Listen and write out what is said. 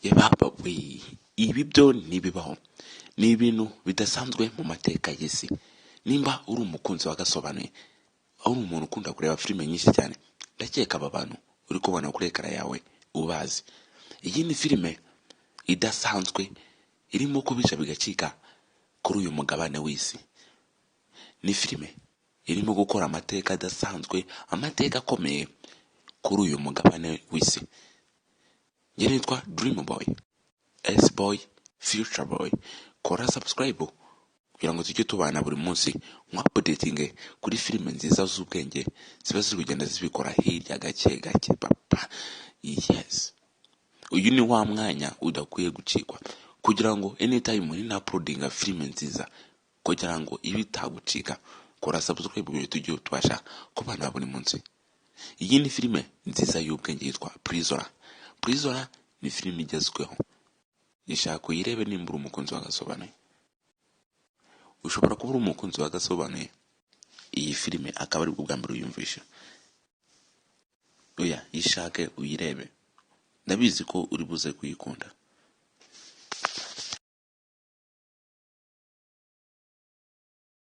Yebaba we, ibi byo ntibibaho, ni ibintu bidasanzwe mu mateka y'isi. Nimba uri umukunzi wagasobanuye, uri umuntu ukunda kureba filime nyinshi cyane, ndakeka aba bantu uri kubona kuri ekara yawe ubazi. Iyi ni filime idasanzwe irimo kubica bigacika kuri uyu mugabane w'isi. Ni filime irimo gukora amateka adasanzwe, amateka akomeye kuri uyu mugabane w'isi. Njye nitwa Dream Boy, S Boy, Future Boy. Kora subscribe kugira ngo tujye tubana buri munsi updating kuri filime nziza z'ubwenge ziba ziri kugenda zibikora hirya gake gake papa. Yes, uyu ni wa mwanya udakwiye gucikwa kugira ngo anytime ni uploading filime nziza kugira ngo ibi tagucika. Kora subscribe kugira tujye tubasha kubana buri munsi. Iyi ni filime nziza y'ubwenge yitwa Prisoner. Prisoner ni filime igezweho. Ishaka kuyirebe nimba uri umukunzi wagasobanuye. Ushobora kuba uri umukunzi wagasobanuye, iyi filime akaba ari bwo bwa mbere uyumvisha. Oya, ishake uyirebe. Ndabizi ko uri buze kuyikunda.